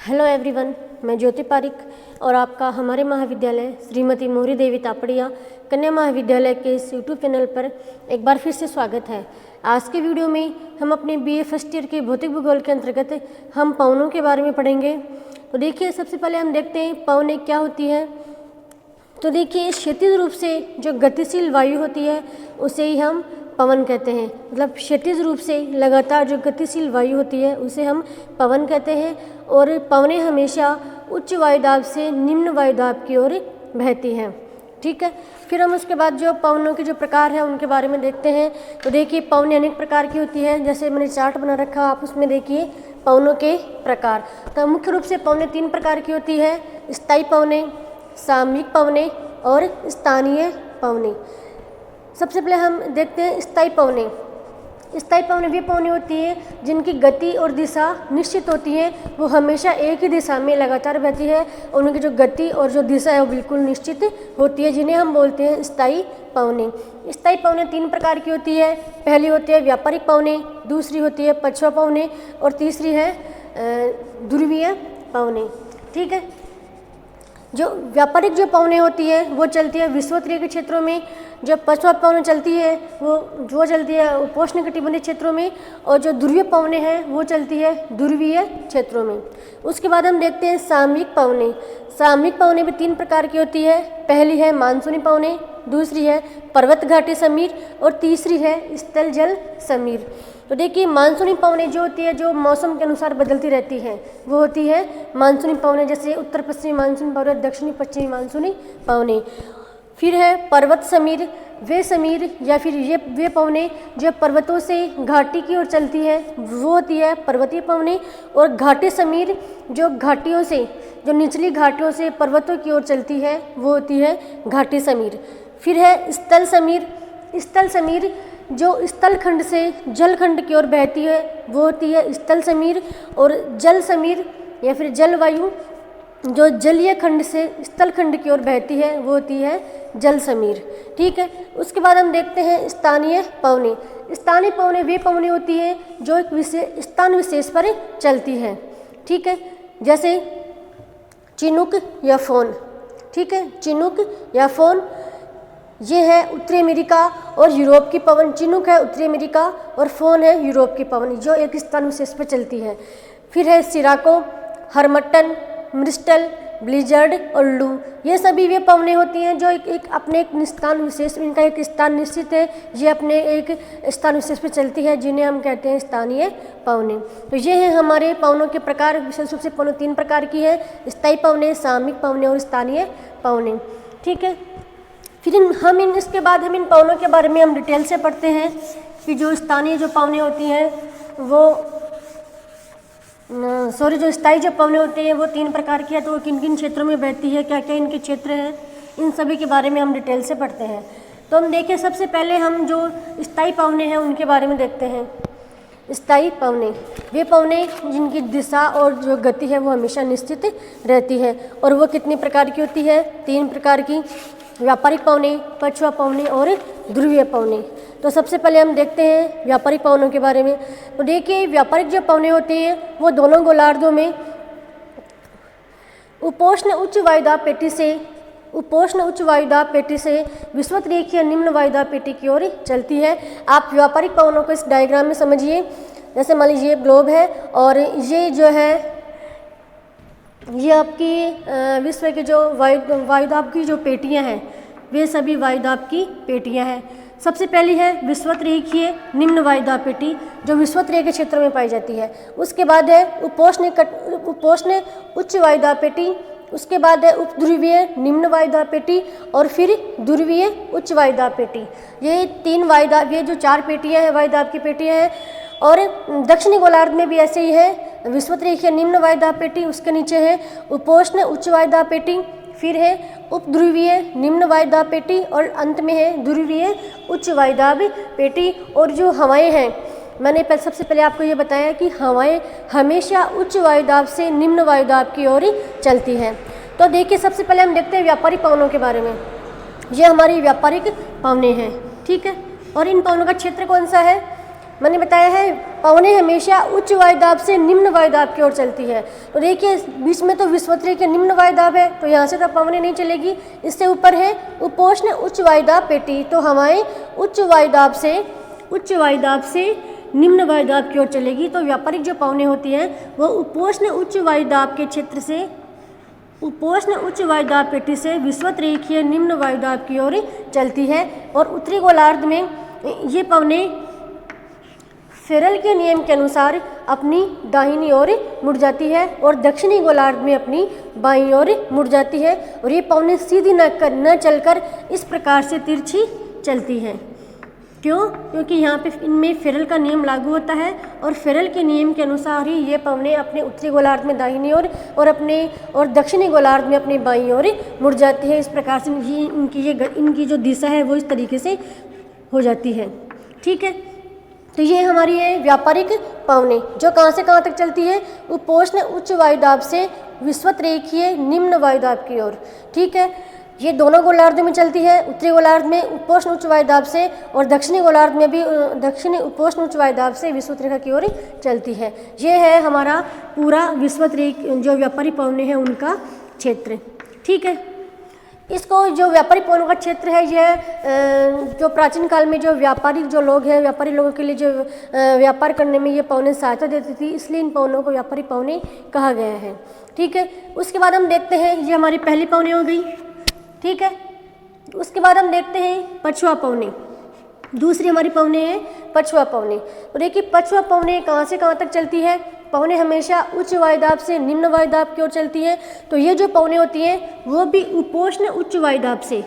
Hello everyone, मैं ज्योति पारिक और आपका हमारे महाविद्यालय श्रीमती मोहरी देवी तापड़िया कन्या महाविद्यालय के इस यूट्यूब चैनल पर एक बार फिर से स्वागत है। आज के वीडियो में हम अपने बीए फर्स्ट ईयर के भौतिक भूगोल के अंतर्गत हम पवनों के बारे में पढ़ेंगे। तो देखिए, सबसे पहले हम देखते हैं पवनें क्या होती है। तो देखिए, क्षैतिज रूप से जो गतिशील वायु होती है उसे ही हम पवन कहते हैं। मतलब क्षैतिज रूप से लगातार जो गतिशील वायु होती है उसे हम पवन कहते हैं। और पवनें हमेशा उच्च वायुदाब से निम्न वायुदाब की ओर बहती हैं। ठीक है, फिर हम उसके बाद जो पवनों के जो प्रकार हैं उनके बारे में देखते हैं। तो देखिए, पवनें अनेक प्रकार की होती है। जैसे मैंने चार्ट बना रखा, आप उसमें देखिए पवनों के प्रकार। तो मुख्य रूप से पवनें तीन प्रकार की होती है: स्थायी पवनें, सामयिक पवनें और स्थानीय पवनें। सबसे पहले हम देखते हैं स्थायी पवनें। स्थायी पवनें वे पवनें होती हैं जिनकी गति और दिशा निश्चित होती है, वो हमेशा एक ही दिशा में लगातार बहती है और उनकी जो गति और जो दिशा है वो बिल्कुल निश्चित होती है, जिन्हें हम बोलते हैं स्थायी पवनें। स्थायी पवनें तीन प्रकार की होती है। पहली होती है व्यापारिक पवनें, दूसरी होती है पछुआ पवनें और तीसरी है ध्रुवीय पवनें। ठीक है, जो व्यापारिक जो पवनें होती है वो चलती है विषुवतीय के क्षेत्रों में। जो पछुआ पवनें चलती है वो चलती है उपोष्ण कटिबंधीय क्षेत्रों में। और जो ध्रुवीय पवनें हैं वो चलती है ध्रुवीय क्षेत्रों में। उसके बाद हम देखते हैं सामयिक पवनें। सामयिक पवनें भी तीन प्रकार की होती है। पहली है मानसूनी पवनें, दूसरी है पर्वत घाटी समीर और तीसरी है स्थल जल समीर। तो देखिए, मानसूनी पवनें जो होती है, जो मौसम के अनुसार बदलती रहती हैं, वो होती है मानसूनी पवनें। जैसे उत्तर पश्चिमी मानसूनी पवनें, दक्षिणी पश्चिमी मानसूनी पवनें। फिर है पर्वत समीर। वे समीर या फिर वे पवनें जो पर्वतों से घाटी की ओर चलती है वो होती है पर्वतीय पवनें। और घाटी समीर जो घाटियों से, जो निचली घाटियों से पर्वतों की ओर चलती है वो होती है घाटी समीर। फिर है स्थल समीर। स्थल समीर जो स्थल खंड से जल खंड की ओर बहती है वो होती है स्थल समीर। और जल समीर या फिर जलवायु जो जलीय खंड से स्थल खंड की ओर बहती है वो होती है जल समीर। ठीक है, उसके बाद हम देखते हैं स्थानीय पवनें। स्थानीय पवनें वे पवनें होती हैं जो एक विशेष स्थान विशेष पर चलती हैं। ठीक है, जैसे चिनूक या फोन। ठीक है, चिनूक या फोन ये है उत्तरी अमेरिका और यूरोप की पवन। चिनूक है उत्तरी अमेरिका और फोन है यूरोप की पवन जो एक स्थान विशेष पर चलती है। फिर है सिराको, हरमट्टन, म्रिस्टल, ब्लिजर्ड और लू। ये सभी वे पवनें होती हैं जो एक अपने एक स्थान विशेष, इनका एक स्थान निश्चित है, ये अपने एक स्थान विशेष पर चलती है, जिन्हें हम कहते हैं स्थानीय पवनें। तो ये हैं हमारे पवनों के प्रकार। विशेष रूप से पवनें तीन प्रकार की है: स्थायी पवनें, सामयिक पवनें और स्थानीय पवनें। ठीक है, फिर इसके बाद हम इन पवनों के बारे में हम डिटेल से पढ़ते हैं कि जो स्थानीय जो पवनें होती हैं जो स्थायी जो पवनें होती हैं वो तीन प्रकार की है। तो वो किन किन क्षेत्रों में बहती है, क्या क्या इनके क्षेत्र हैं, इन सभी के बारे में हम डिटेल से पढ़ते हैं। तो हम देखिए, सबसे पहले हम जो स्थायी पवनें हैं उनके बारे में देखते हैं। स्थायी पवनें वे पवनें जिनकी दिशा और जो गति है वो हमेशा निश्चित रहती है। और वो कितनी प्रकार की होती है? तीन प्रकार की: व्यापारिक पवनें, पछुआ पवनें और ध्रुवीय पवनें। तो सबसे पहले हम देखते हैं व्यापारिक पवनों के बारे में। तो देखिए, व्यापारिक जो पवनें होती हैं वो दोनों गोलार्धों में उपोष्ण उच्च वायुदाब पेटी से विषुवत रेखीय निम्न वायुदाब पेटी की ओर चलती है। आप व्यापारिक पवनों को इस डायग्राम में समझिए। जैसे मान लीजिए ग्लोब है और ये जो है ये आपकी विश्व की जो वायुदाब की जो पेटियां हैं वे सभी वायुदाब की पेटियां हैं। सबसे पहली है विषुवत रेखीय निम्न वायुदाब पेटी जो विषुवत रेखा के क्षेत्र में पाई जाती है। उसके बाद है उपोष्ण उच्च वायुदाब पेटी। उसके बाद है उपध्रुवीय निम्न वायुदाब पेटी और फिर ध्रुवीय उच्च वायुदाब पेटी। ये तीन वायुदाब, ये जो चार पेटियां हैं वायुदाब की पेटियां हैं। और दक्षिणी गोलार्ध में भी ऐसे ही है विषुवत रेखीय निम्न वायुदाब पेटी, उसके नीचे है उपोष्ण उच्च वायुदाब पेटी, फिर है उपध्रुवीय निम्न वायुदाब पेटी और अंत में है ध्रुवीय उच्च वायुदाब पेटी। और जो हवाएं हैं, मैंने सबसे पहले आपको ये बताया कि हवाएं हमेशा उच्च वायुदाब से निम्न वायुदाब की ओर चलती हैं। तो देखिए, सबसे पहले हम देखते हैं व्यापारिक पवनों के बारे में। ये हमारी व्यापारिक पवनें हैं। ठीक है, और इन पवनों का क्षेत्र कौन सा है? मैंने बताया है पवनें हमेशा उच्च वायुदाब से निम्न वायुदाब की ओर चलती है। तो देखिए बीच में तो विषुवतीय के निम्न वायुदाब है, तो यहाँ से तो पवनें नहीं चलेगी। इससे ऊपर है उपोष्ण उच्च वायुदाब पेटी, तो हवाएं उच्च वायुदाब से निम्न वायुदाब की ओर चलेगी। तो व्यापारिक जो पवनें होती हैं वो उपोष्ण उच्च वायुदाब के क्षेत्र से, उपोष्ण उच्च वायुदाब पेटी से विषुवत रेखीय निम्न वायुदाब की ओर चलती है। और उत्तरी गोलार्ध में ये पवनें फेरल के नियम के अनुसार अपनी दाहिनी ओर मुड़ जाती है और दक्षिणी गोलार्ध में अपनी बाईं ओर मुड़ जाती है। और ये पवनें सीधी न चलकर इस प्रकार से तिरछी चलती हैं। क्यों? क्योंकि यहाँ पे इनमें फेरल का नियम लागू होता है और फेरल के नियम के अनुसार ही ये पवनें अपने उत्तरी गोलार्ध में दाहिनी ओर और दक्षिणी गोलार्ध में अपनी बाईं ओर मुड़ जाती है। इस प्रकार से इनकी जो दिशा है वो इस तरीके से हो जाती है। ठीक है, तो ये हमारी है व्यापारिक पवनें जो कहाँ से कहाँ तक चलती है, उपोष्ण उच्च वायुदाब से विषुवत रेखीय निम्न वायुदाब की ओर। ठीक है, ये दोनों गोलार्धों में चलती है, उत्तरी गोलार्ध में उपोष्ण उच्च वायुदाब से और दक्षिणी गोलार्ध में भी दक्षिणी उपोष्ण उच्च वायुदाब से विषुवत रेखा की ओर चलती है। ये है हमारा पूरा विषुवत रेखा जो व्यापारिक पवनें हैं उनका क्षेत्र। ठीक है, इसको जो व्यापारिक पवनों का क्षेत्र है यह जो प्राचीन काल में जो व्यापारी लोग हैं, व्यापारी लोगों के लिए जो व्यापार करने में ये पवनें सहायता देती थी, इसलिए इन पवनों को व्यापारिक पवनें कहा गया है। ठीक है, उसके बाद हम देखते हैं, ये हमारी पहली पवनें हो गई। ठीक है, उसके बाद हम देखते हैं पछुआ पवनें। दूसरी हमारी पवनें हैं पछुआ पवनें। तो देखिए पछुआ पवनें कहाँ से कहाँ तक चलती है। पवनें हमेशा उच्च वायुदाब से निम्न वायुदाब की ओर चलती हैं। तो ये जो पवनें होती हैं वो भी उपोष्ण उच्च वायुदाब से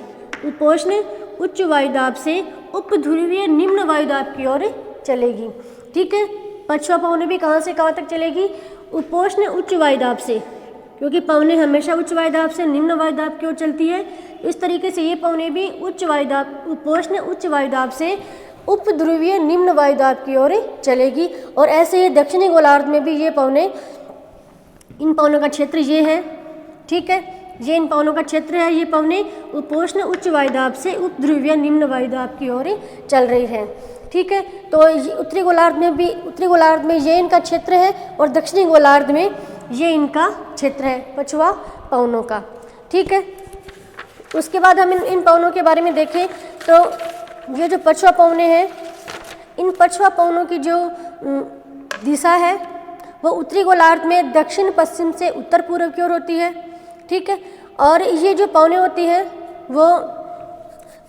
उपध्रुवीय निम्न वायुदाब की ओर चलेगी। ठीक है, पछुआ पवनें भी कहाँ से कहाँ तक चलेगी, उपोष्ण उच्च वायुदाब से, क्योंकि पवनें हमेशा उच्च वायुदाब से निम्न वायुदाब की ओर चलती है। इस तरीके से ये पवनें भी उपोष्ण उच्च वायुदाब से उपध्रुवीय निम्न वायुदाब की ओर चलेगी। और ऐसे ही दक्षिणी गोलार्ध में भी ये पवनें, इन पवनों का क्षेत्र ये है। ठीक है, ये इन पवनों का क्षेत्र है। ये पवनें उपोष्ण उच्च वायुदाब से उपध्रुवीय निम्न वायुदाब की ओर चल रही है। ठीक है, तो उत्तरी गोलार्ध में ये इनका क्षेत्र है और दक्षिणी गोलार्ध में ये इनका क्षेत्र है पछुआ पवनों का। ठीक है, उसके बाद हम इन पवनों के बारे में देखें तो ये जो पछुआ पवनें हैं, इन पछुआ पवनों की जो दिशा है वो उत्तरी गोलार्ध में दक्षिण पश्चिम से उत्तर पूर्व की ओर होती है। ठीक है, और ये जो पवनें होती हैं वो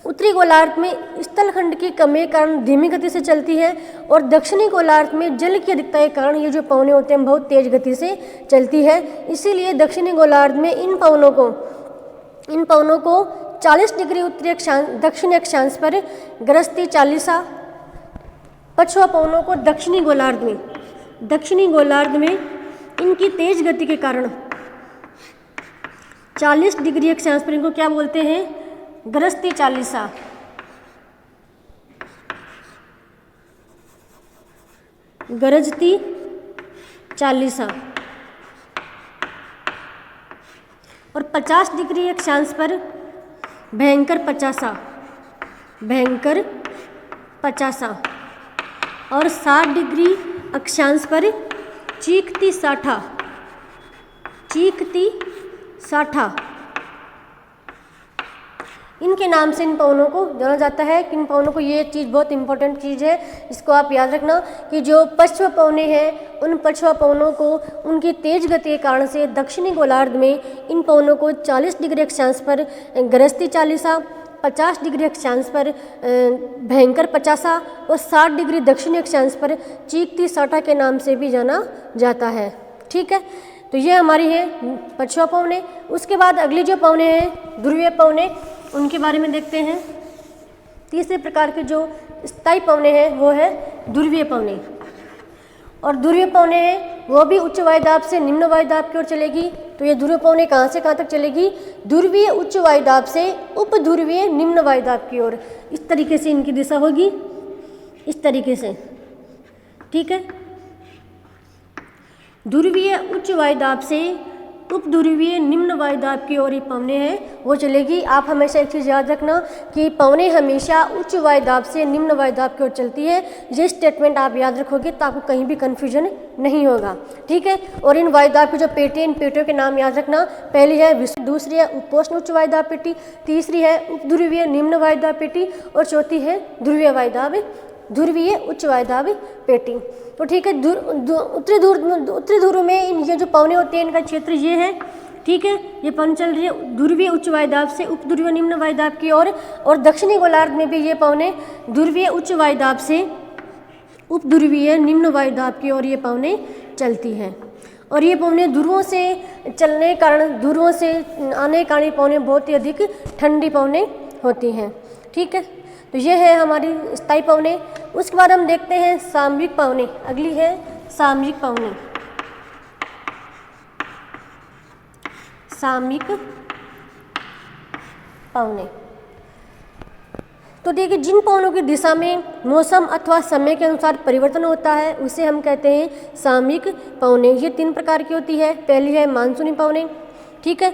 उत्तरी गोलार्ध में स्थलखंड की कमी के कारण धीमी गति से चलती है और दक्षिणी गोलार्ध में जल की अधिकता के कारण ये जो पवनें होते हैं बहुत तेज गति से चलती है। इसीलिए दक्षिणी गोलार्ध में इन पवनों को 40 डिग्री उत्तरी दक्षिण अक्षांश पर गरजती चालीसा, पछुआ पवनों को दक्षिणी गोलार्ध में इनकी तेज गति के कारण 40 डिग्री अक्षांश पर इनको क्या बोलते हैं, गरजती चालीसा। गरजती चालीसा और 50 डिग्री अक्षांश पर भयंकर पचासा और 60 डिग्री अक्षांश पर चीखती साठा। इनके नाम से इन पवनों को जाना जाता है। कि इन पवनों को, ये चीज़ बहुत इंपॉर्टेंट चीज़ है, इसको आप याद रखना कि जो पछुआ पवनें हैं उन पछुआ पवनों को उनकी तेज गति के कारण से दक्षिणी गोलार्ध में इन पवनों को 40 डिग्री अक्षांश पर गरजती चालीसा, 50 डिग्री अक्षांश पर भयंकर पचासा और 60 डिग्री दक्षिणी अक्षांश पर चीखती साठा के नाम से भी जाना जाता है। ठीक है, तो ये हमारी है पछुआ पवनें। उसके बाद अगली जो पवनें हैं ध्रुवीय पवनें, उनके बारे में देखते हैं। तीसरे प्रकार के जो स्थायी पवनें हैं वो है ध्रुवीय पवनें। और ध्रुवीय पवनें हैं वो भी उच्च वायुदाब से निम्न वायुदाब की ओर चलेगी। तो ये ध्रुवीय पवनें कहाँ से कहाँ तक चलेगी, ध्रुवीय उच्च वायुदाब से उपध्रुवीय निम्न वायुदाब की ओर। इस तरीके से इनकी दिशा होगी, इस तरीके से। ठीक है, ध्रुवीय उच्च वायुदाब से उप ध्रुवीय निम्न वायुदाब की ओर ये पवने हैं वो चलेगी। आप हमेशा एक चीज़ याद रखना कि पवने हमेशा उच्च वायुदाब से निम्न वायुदाब की ओर चलती है। ये स्टेटमेंट आप याद रखोगे तो आपको कहीं भी कन्फ्यूजन नहीं होगा, ठीक है। और इन वायुदाब की जो पेटी, इन पेटियों के नाम याद रखना। पहली है दूसरी है उपोष्ण उच्च वायुदाब पेटी, तीसरी है उप ध्रुवीय निम्न वायुदाब पेटी और चौथी है ध्रुवीय उच्च वायुदाब पेटी। तो ठीक है, उत्तरी ध्रुव में ये जो पवने होते हैं इनका क्षेत्र ये है, ठीक है। ये पवन चल रही है ध्रुवीय उच्च वायुदाब से उप ध्रुवीय निम्न वायुदाब की ओर, और दक्षिणी गोलार्ध में भी ये पवने ध्रुवीय उच्च वायुदाब से उप ध्रुवीय निम्न वायुदाब की ओर ये पवने चलती हैं। और ये पवने ध्रुवों से चलने के कारण, ध्रुवों से आने के कारण ये पवने बहुत ही अधिक ठंडी पवने होती हैं, ठीक है। तो ये है हमारी स्थायी पवने। उसके बाद हम देखते हैं सामयिक पवने। अगली है सामयिक पवने। सामयिक पवने तो देखिए, जिन पवनों की दिशा में मौसम अथवा समय के अनुसार परिवर्तन होता है उसे हम कहते हैं सामयिक पवने। ये 3 प्रकार की होती है। पहली है मानसूनी पवने, ठीक है,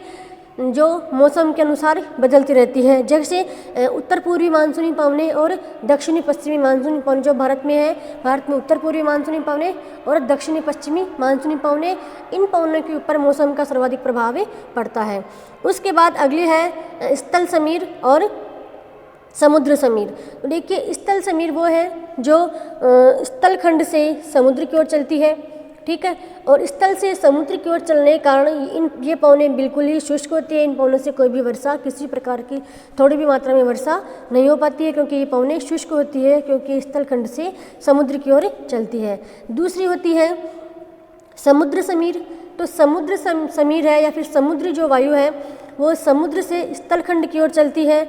जो मौसम के अनुसार बदलती रहती है, जैसे उत्तर पूर्वी मानसूनी पवने और दक्षिणी पश्चिमी मानसूनी पवने जो भारत में है। भारत में उत्तर पूर्वी मानसूनी पवने और दक्षिणी पश्चिमी मानसूनी पवने, इन पवनों के ऊपर मौसम का सर्वाधिक प्रभाव पड़ता है। उसके बाद अगली है स्थल समीर और समुद्र समीर। तो देखिए, स्थल समीर वो है जो स्थल खंड से समुद्र की ओर चलती है, ठीक है। और स्थल से समुद्र की ओर चलने के कारण ये पवने बिल्कुल ही शुष्क होती है। इन पवनों से कोई भी वर्षा, किसी प्रकार की थोड़ी भी मात्रा में वर्षा नहीं हो पाती है, क्योंकि ये पवने शुष्क होती है, क्योंकि स्थल खंड से समुद्र की ओर चलती है। दूसरी होती है समुद्र समीर। तो समुद्र समीर है या फिर समुद्री जो वायु है वो समुद्र से स्थल खंड की ओर चलती है।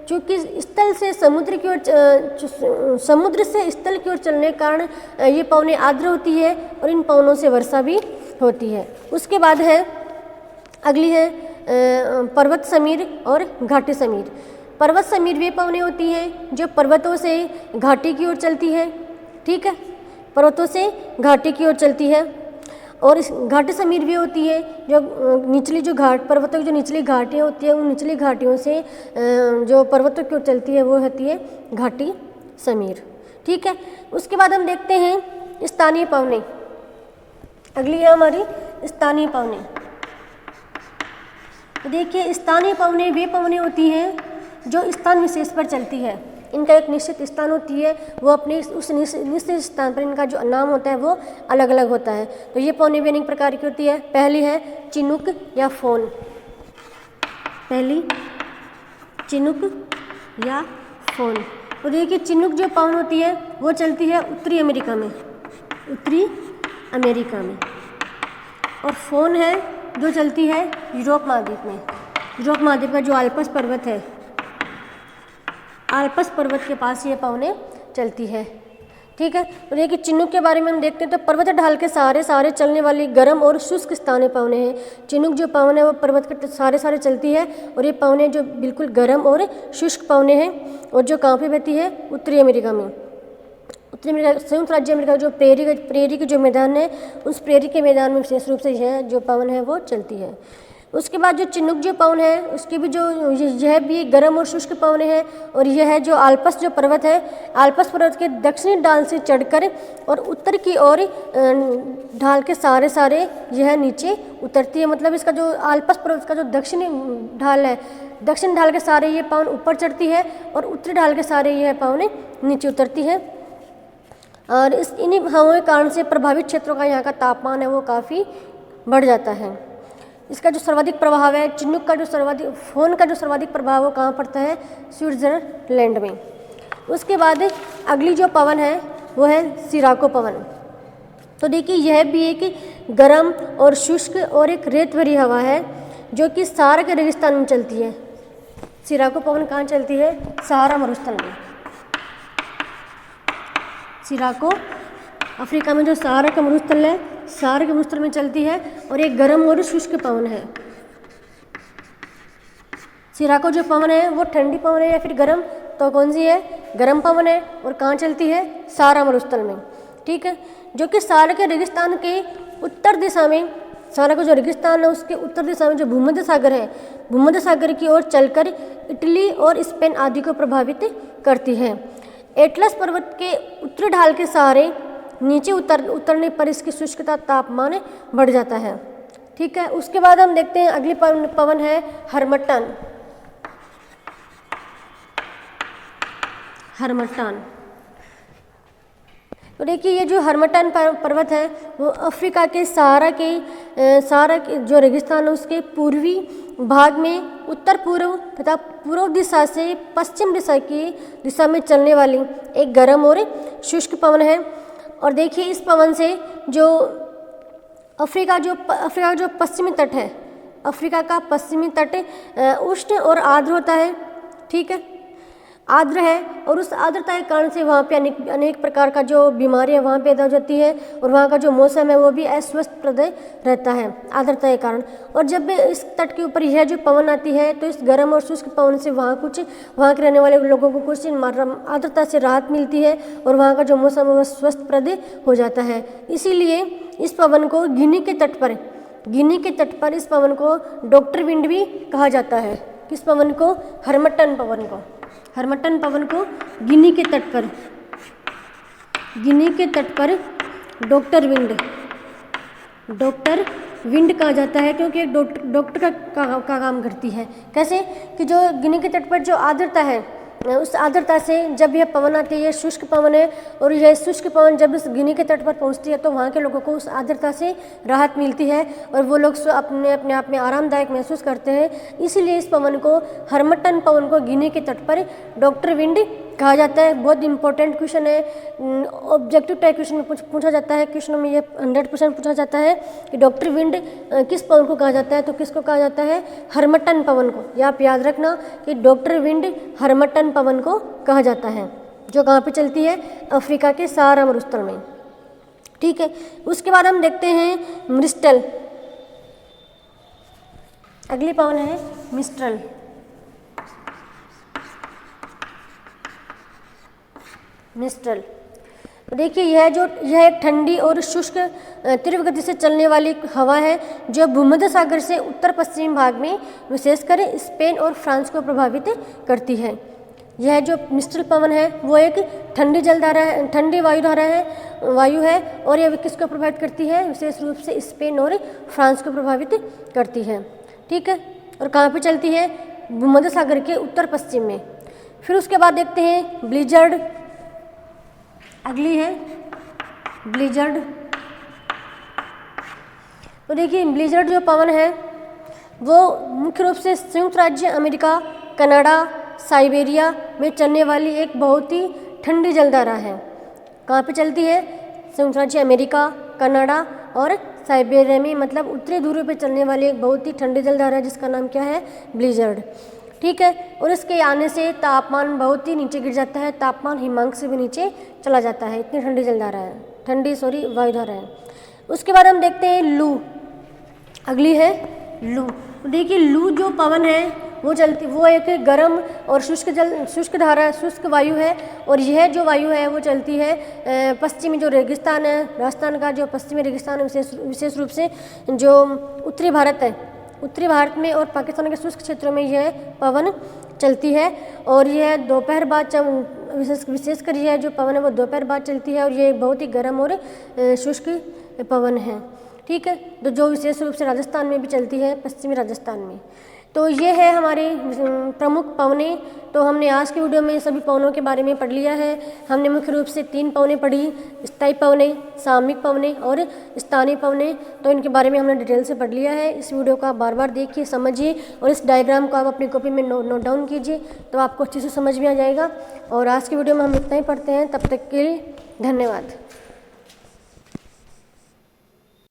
चूँकि स्थल से समुद्र की ओर, समुद्र से स्थल की ओर चलने के कारण ये पवने आर्द्र होती है और इन पवनों से वर्षा भी होती है। उसके बाद है अगली है पर्वत समीर और घाटी समीर। पर्वत समीर वे पवने होती हैं जो पर्वतों से घाटी की ओर चलती है, ठीक है, पर्वतों से घाटी की ओर चलती है। और इस घाटी समीर भी होती है जो निचली जो घाट, पर्वतों की जो निचली घाटियाँ होती हैं, उन निचली घाटियों से जो पर्वतों की ओर चलती है वो होती है घाटी समीर, ठीक है। उसके बाद हम देखते हैं स्थानीय पवने। अगली है हमारी स्थानीय पवने। तो देखिए, स्थानीय पवने वे पवने होती हैं जो स्थान विशेष पर चलती है। इनका एक निश्चित स्थान होती है, वो अपने उस निश्चित स्थान पर इनका जो नाम होता है वो अलग अलग होता है। तो ये पवने भी अनेक प्रकार की होती है। पहली है चिनुक या फोन। पहली चिनुक या फोन। तो देखिए, चिनुक जो पवन होती है वो चलती है उत्तरी अमेरिका में, उत्तरी अमेरिका में। और फोन है जो चलती है यूरोप महाद्वीप में। यूरोप महाद्वीप का जो आल्प्स पर्वत है, आल्प्स पर्वत के पास ये पवने चलती है, ठीक है। तो देखिए, चिनुक के बारे में हम देखते हैं तो पर्वत ढाल के सारे चलने वाली गर्म और शुष्क स्थानीय पवने हैं। चिनुक जो पवन है वो पर्वत के सारे चलती है, और ये पवने जो बिल्कुल गर्म और शुष्क पवने हैं, और जो कहाँ पे बहती है उत्तरी अमेरिका में। उत्तरी अमेरिका, संयुक्त राज्य अमेरिका जो प्रेरी के जो मैदान है, उस प्रेरी के मैदान में विशेष रूप से यह जो पवन है वो चलती है। उसके बाद जो चिनुक जो पवन है उसकी भी जो यह भी गर्म और शुष्क पवन है, और यह है जो आल्प्स जो पर्वत है, आल्प्स पर्वत के दक्षिणी ढाल से चढ़कर और उत्तर की ओर ढाल के सारे यह नीचे उतरती है। मतलब इसका जो आल्प्स पर्वत का जो दक्षिणी ढाल है, दक्षिण ढाल के सारे ये पवन ऊपर चढ़ती है और उत्तरी ढाल के सारे यह पवन नीचे उतरती है। और इन्हीं हवाओं के कारण से प्रभावित क्षेत्रों का यहाँ का तापमान है वो काफ़ी बढ़ जाता है। इसका जो सर्वाधिक प्रभाव है, चिनुक का जो सर्वाधिक, फोन का जो सर्वाधिक प्रभाव वो कहाँ पड़ता है, स्विट्जरलैंड में। उसके बाद अगली जो पवन है वो है सिराको पवन। तो देखिए, यह भी एक गर्म और शुष्क और एक रेत भरी हवा है जो कि सहारा के रेगिस्तान में चलती है। सिराको पवन कहाँ चलती है, सहारा मरुस्थल में। सिराको अफ्रीका में जो सहारा का मरुस्थल है, सहारा के मरुस्थल में चलती है, और एक गर्म और शुष्क पवन है। सिराको जो पवन है वो ठंडी पवन है या फिर गर्म, तो कौन सी है, गर्म पवन है, और कहाँ चलती है, सहारा मरुस्थल में, ठीक है। जो कि सहारा के रेगिस्तान के उत्तर दिशा में सहारा का जो रेगिस्तान है उसके उत्तर दिशा में जो भूमध्य सागर है, भूमध्य सागर की ओर चलकर इटली और स्पेन आदि को प्रभावित करती है। एटलस पर्वत के उत्तरी ढाल के सहारे नीचे उतरने पर इसकी शुष्कता तापमान बढ़ जाता है। ठीक है, उसके बाद हम देखते हैं अगली पवन है हरमट्टन। हरमट्टन, तो देखिए ये जो हरमट्टन पर्वत है वो अफ्रीका के सहारा के जो रेगिस्तान है उसके पूर्वी भाग में उत्तर पूर्व तथा पूर्व दिशा से पश्चिम दिशा में चलने वाली एक गर्म और शुष्क पवन है। और देखिए इस पवन से जो अफ्रीका का जो पश्चिमी तट है, अफ्रीका का पश्चिमी तट उष्ण और आर्द्र होता है। ठीक है, आर्द्र है और उस आर्द्रता के कारण से वहाँ पे अनेक प्रकार का जो बीमारियाँ वहाँ पैदा हो जाती है और वहाँ का जो मौसम है वो भी अस्वस्थप्रद रहता है आर्द्रता के कारण। और जब इस तट के ऊपर यह जो पवन आती है तो इस गर्म और शुष्क पवन से वहाँ के रहने वाले लोगों को कुछ आर्द्रता से राहत मिलती है और वहाँ का जो मौसम है वह स्वस्थप्रद हो जाता है। इसीलिए इस पवन को गिनी के तट पर इस पवन को डॉक्टर विंड भी कहा जाता है। किस पवन को? हरमट्टन पवन को गिनी के तट पर डॉक्टर विंड कहा जाता है, क्योंकि एक डॉक्टर का काम करती है। कैसे कि जो गिनी के तट पर जो आर्द्रता है उस आर्द्रता से जब यह पवन आती है, यह शुष्क पवन है और यह शुष्क पवन जब इस गिनी के तट पर पहुंचती है तो वहाँ के लोगों को उस आर्द्रता से राहत मिलती है और वो लोग अपने आप में आरामदायक महसूस करते हैं। इसीलिए इस पवन को हरमट्टन पवन को गिनी के तट पर डॉक्टर विंड कहा जाता है। बहुत इंपॉर्टेंट क्वेश्चन है, ऑब्जेक्टिव टाइप क्वेश्चन में पूछा जाता है। क्वेश्चनों में ये 100% पूछा जाता है कि डॉक्टर विंड किस पवन को कहा जाता है, तो किसको कहा जाता है? हरमट्टन पवन को। ये आप याद रखना कि डॉक्टर विंड हरमट्टन पवन को कहा जाता है, जो कहाँ पे चलती है? अफ्रीका के सहारा मरुस्थल में। ठीक है, उसके बाद हम देखते हैं मिस्टल। अगली पवन है मिस्टल। देखिए यह एक ठंडी और शुष्क तीव्र गति से चलने वाली हवा है जो भूमध्य सागर से उत्तर पश्चिमी भाग में विशेषकर स्पेन और फ्रांस को प्रभावित करती है। यह जो मिस्टल पवन है वो एक ठंडी वायु है और यह किसको प्रभावित करती है? विशेष रूप से स्पेन और फ्रांस को प्रभावित करती है। ठीक है, और कहाँ पे चलती है? भूमध्य सागर के उत्तर पश्चिम में। फिर उसके बाद देखते हैं ब्लिजर्ड। अगली है ब्लिजर्ड। तो देखिए ब्लिजर्ड जो पवन है वो मुख्य रूप से संयुक्त राज्य अमेरिका, कनाडा, साइबेरिया में चलने वाली एक बहुत ही ठंडी जलधारा है। कहाँ पे चलती है? संयुक्त राज्य अमेरिका, कनाडा और साइबेरिया में, मतलब उत्तरी ध्रुव पे चलने वाली एक बहुत ही ठंडी जलधारा है जिसका नाम क्या है? ब्लिजर्ड। ठीक है, और इसके आने से तापमान बहुत ही नीचे गिर जाता है, तापमान हिमांक से भी नीचे चला जाता है, इतनी ठंडी जलधारा है, वायुधारा है। उसके बाद हम देखते हैं लू। अगली है लू। तो देखिए लू जो पवन है वो एक गर्म और शुष्क वायु है और यह जो वायु है वो चलती है पश्चिमी जो रेगिस्तान है, राजस्थान का जो पश्चिमी रेगिस्तान है, विशेष रूप से जो उत्तरी भारत है, उत्तरी भारत में और पाकिस्तान के शुष्क क्षेत्रों में यह पवन चलती है और यह दोपहर बाद विशेषकर यह जो पवन है वो दोपहर बाद चलती है और ये बहुत ही गर्म और शुष्क पवन है। ठीक है, तो जो विशेष रूप से राजस्थान में भी चलती है, पश्चिमी राजस्थान में। तो ये है हमारे प्रमुख पवनें। तो हमने आज के वीडियो में सभी पवनों के बारे में पढ़ लिया है। हमने मुख्य रूप से 3 पवनें पढ़ी, स्थायी पवनें, सामयिक पवनें और स्थानीय पवनें। तो इनके बारे में हमने डिटेल से पढ़ लिया है। इस वीडियो को आप बार बार देखिए, समझिए और इस डायग्राम को आप अपनी कॉपी में नोट डाउन कीजिए, तो आपको अच्छे से समझ में आ जाएगा। और आज की वीडियो में हम इतना ही पढ़ते हैं, तब तक के लिए धन्यवाद।